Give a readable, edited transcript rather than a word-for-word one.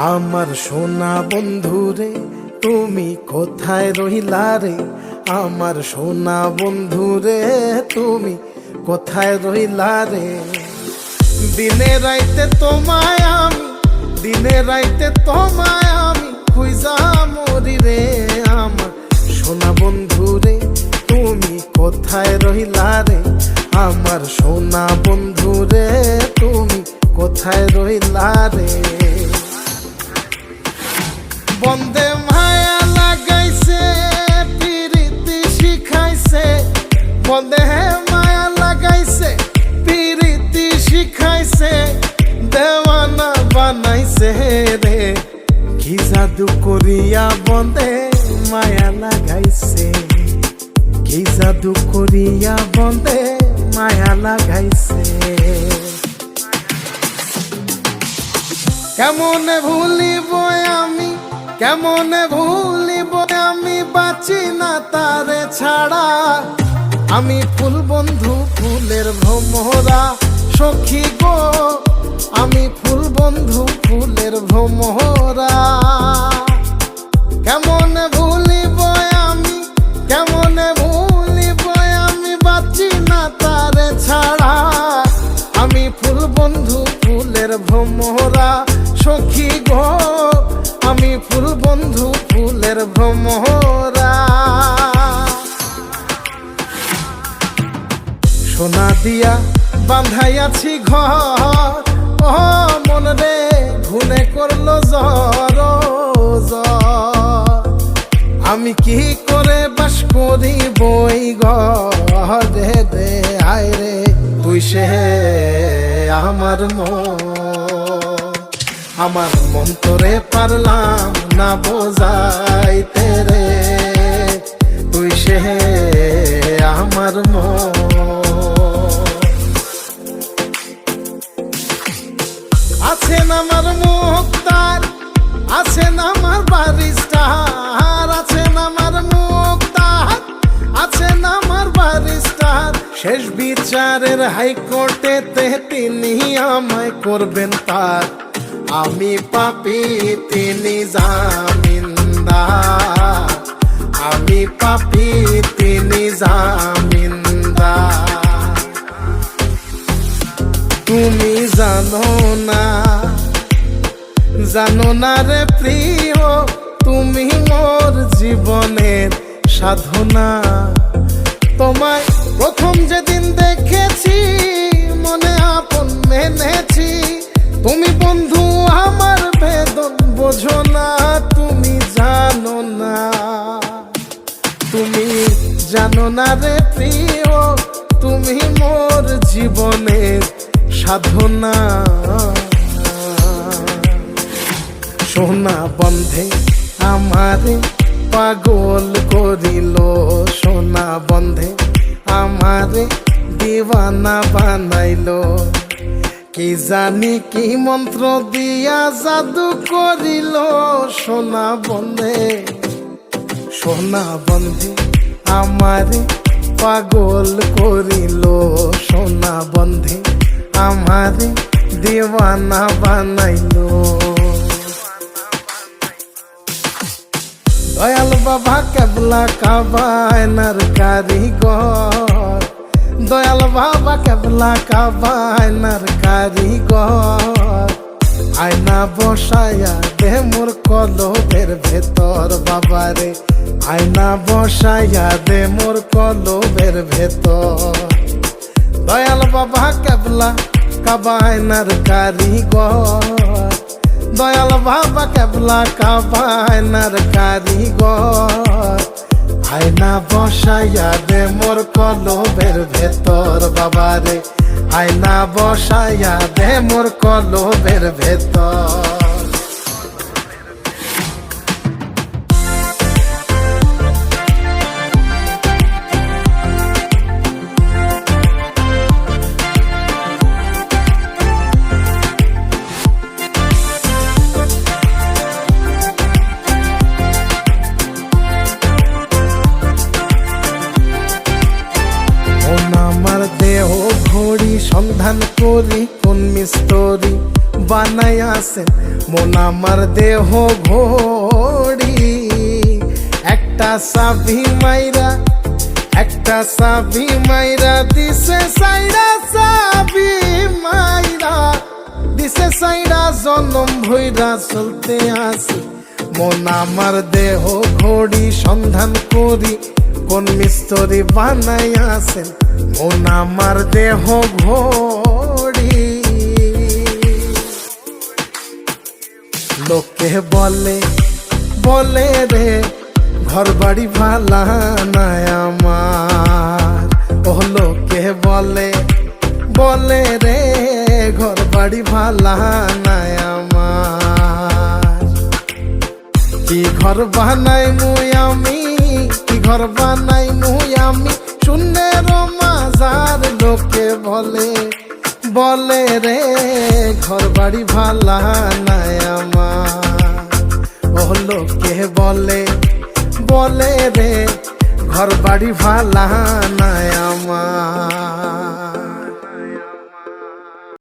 আমার সোনা বন্ধুরে তুমি কোথায় রহিলা রে? আমার সোনা বন্ধুরে তুমি কোথায় রহিলা রে? দিনে রাইতে তোমায় আমি, দিনে রাইতে তোমায় আমি খুঁজা মরি রে। আমার সোনা বন্ধুরে তুমি কোথায় রহিলা রে? আমার সোনা বন্ধুরে তুমি কোথায় রহিলা রে? বন্দে মায়া লাগাইছে পিরিতি শিখাইছে, বন্দে মায়া লাগাইছে পিরিতি শিখাইছে, দেওয়ানা বানাইছে রে। কি জাদু করিয়া বন্দে মায়া লাগাইছে, কি জাদু করিয়া বন্দে মায়া লাগাইছে। কেমনে ভুলিব আমি, কেমনে ভুলিব আমি, বাঁচি না তারে ছাড়া। আমি ফুল বন্ধু ফুলের ভ্রমরা সখী গো, আমি ফুল বন্ধু ফুলের ভ্রমরা। কেমনে ভুলিব আমি, কেমনে ভুলিব আমি, বাঁচি না তারে ছাড়া। আমি ফুল বন্ধু ফুলের ভ্রমরা সখী গো, আমি ফুল বন্ধু ফুলের ভ্রমরা। সোনা দিয়া বাঁধাইয়াছি ঘর, ও মন রে ঘুনে করলো জ্বর জ্বর। আমি কি করে বাস করি বই ঘরে রে? আয় রে তুই সে আমার মন, আমার মন তোরে পারলাম না বোঝাইতে রে। তুই সে আমার মন। আছেন আমার মুক্তার, আছেন আমার বারিস্টার, আছেন আমার মুক্তার, আছেন আমার বারিস্টার। শেষ বিচারের হাইকোর্টেতে তিনি আমায় করবেন পার। আমি পাপী তিনি জামিনদার, আমি পাপী তিনি জামিনদার। তুমি জানো না, জানো না রে প্রিয়, তুমি মোর জীবনের সাধনা। তোমায় প্রথম যেদিন দেখেছি মনে আপন মেনেছি। তুমি বন্ধু আমার বেদন বোঝো না, তুমি জানো না, তুমি জানো না রে প্রিয়, তুমি মোর জীবনের সাধনা। সোনা বন্ধে আমারে পাগল করিল, সোনা বন্ধে আমারে দিওয়ানা বানাইলো। কি জানি কি মন্ত্র দিয়া জাদু করিল সোনা বন্ধে, সোনা বন্ধে আমারে পাগল করিল, সোনা বন্ধে আমারে দিওয়ানা বানাইলো। দয়াল বাবা কেবলা কাবায়নার কারিগর, দয়াল বাবা কেবলা কাবায়নার কারিগর। আয়না বসায়া দে মোর কলবের ভেতর বাবারে, আয়না বসায়া দে মোর কলবের ভেতর। দয়াল বাবা কেবলা কাবায়নার কারিগর, দয়াল বাবা কেবলা কাবায়নার কারিগর। আয়না বসাইয়া দে মোর কলবের ভেতর বাবারে, আয়না বসাইয়া দে মোর কলবের ভেতর। সন্ধান করি কোন মিস্তরি বানায়া আছেন, মন আমার দেহ ঘড়ি। একটা চাবি মাইরা দিছে সাইরা, চাবি মাইরা দিছে সাইরা, জনম ভইরা চলতে আসি। মন আমার দেহ ঘড়ি, সন্ধান করি কোন মিস্ত্রি বানাই আছেন, মন আমার দেহ ঘড়ি। লোকে বলে রে ঘর বাড়ি ভালা নাই আমার, ও লোকে বলে রে ঘর বাড়ি ভালা নাই আমার। কি ঘর বানাই মুই আমি, কি ঘর বানাই মুই আমি, শূন্যের মাজার। লোকে বলে রে ঘর বাড়ি ভালা নাই আমার, ও লোকে বলে রে ঘর বাড়ি ভালা নাই আমার।